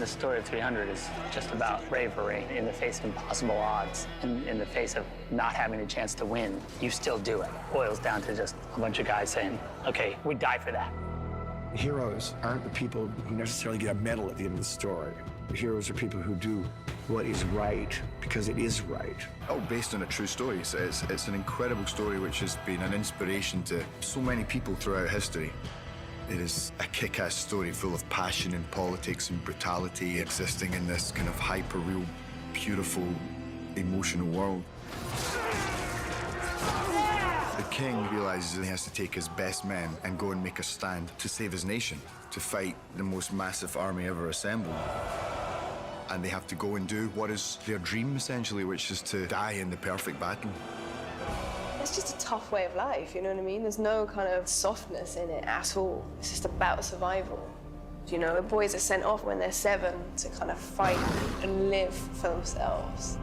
story of 300 is just about bravery in the face of impossible odds, in the face of not having a chance to win. You still do it. Boils down to just a bunch of guys saying, okay, we die for that. Heroes aren't the people who necessarily get a medal at the end of the story. The heroes are people who do what is right because it is right. All based on a true story. So it's an incredible story which has been an inspiration to so many people throughout history. It is a kick-ass story full of passion and politics and brutality existing in this kind of hyper-real, beautiful, emotional world. The king realizes he has to take his best men and go and make a stand to save his nation, to fight the most massive army ever assembled. And they have to go and do what is their dream, essentially, which is to die in the perfect battle. It's just a tough way of life, you know what I mean? There's no kind of softness in it at all. It's just about survival. You know, boys are sent off when they're 7 to kind of fight and live for themselves.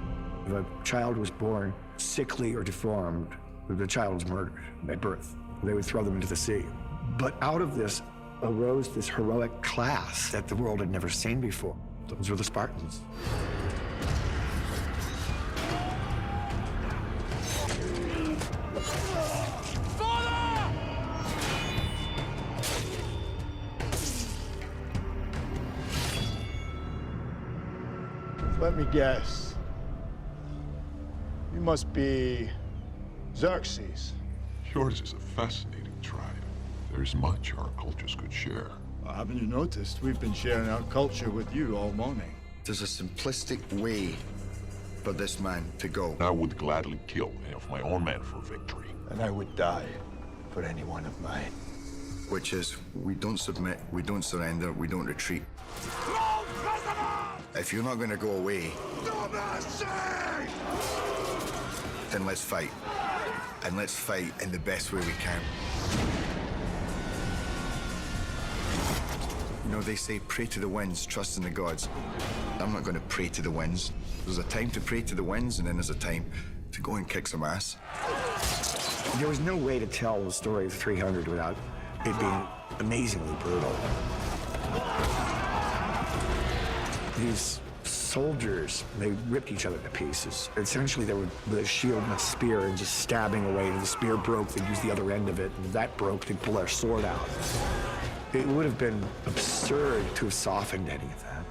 If a child was born sickly or deformed, the child was murdered at birth. They would throw them into the sea. But out of this arose this heroic class that the world had never seen before. Those were the Spartans. Let me guess. You must be Xerxes. Yours is a fascinating tribe. There's much our cultures could share. Well, haven't you noticed? We've been sharing our culture with you all morning. There's a simplistic way for this man to go. I would gladly kill any of my own men for victory. And I would die for any one of mine. Which is, we don't submit, we don't surrender, we don't retreat. If you're not going to go away, then let's fight. And let's fight in the best way we can. You know, they say pray to the winds, trust in the gods. I'm not going to pray to the winds. There's a time to pray to the winds, and then there's a time to go and kick some ass. There was no way to tell the story of 300 without it being amazingly brutal. These soldiers, they ripped each other to pieces. Essentially, they were with a shield and a spear and just stabbing away. And the spear broke, they'd use the other end of it. And if that broke, they'd pull their sword out. It would have been absurd to have softened any of that.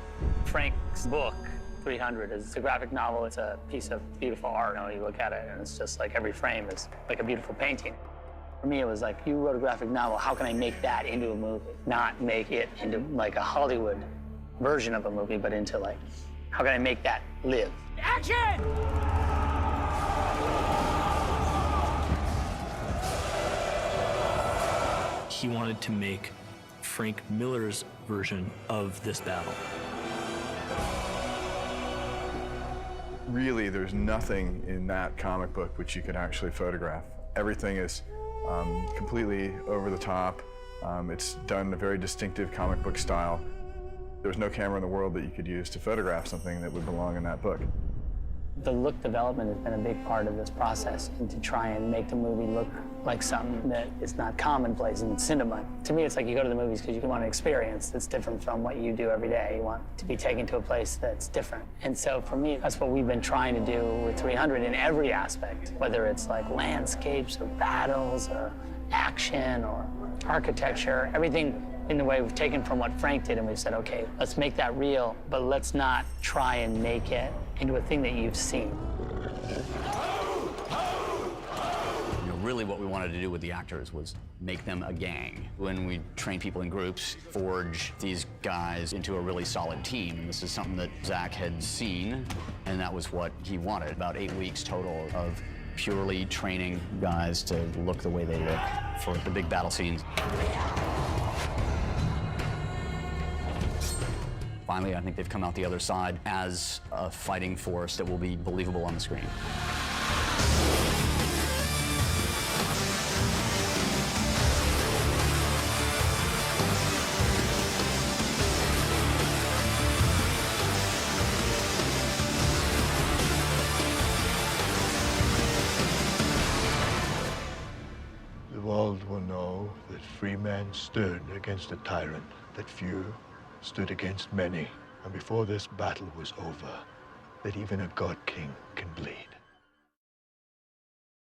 Frank's book, 300, is a graphic novel. It's a piece of beautiful art. You know, you look at it, and it's just like every frame is like a beautiful painting. For me, it was like, you wrote a graphic novel, how can I make that into a movie? Not make it into like a Hollywood version of a movie, but into like, how can I make that live? Action! He wanted to make Frank Miller's version of this battle. Really, there's nothing in that comic book which you could actually photograph. Everything is completely over the top. It's done in a very distinctive comic book style. There's no camera in the world that you could use to photograph something that would belong in that book. The look development has been a big part of this process, and to try and make the movie look like something that is not commonplace in cinema. To me, it's like you go to the movies because you want an experience that's different from what you do every day. You want to be taken to a place that's different. And so for me, that's what we've been trying to do with 300 in every aspect, whether it's like landscapes or battles or action or architecture, everything in the way we've taken from what Frank did and we've said, okay, let's make that real, but let's not try and make it into a thing that you've seen. You know, really what we wanted to do with the actors was make them a gang. When we train people in groups, forge these guys into a really solid team. This is something that Zach had seen, and that was what he wanted. About 8 weeks total of purely training guys to look the way they look for the big battle scenes. Finally, I think they've come out the other side as a fighting force that will be believable on the screen. The world will know that free men stood against a tyrant, that few stood against many. and before this battle was over, that even a god king can bleed.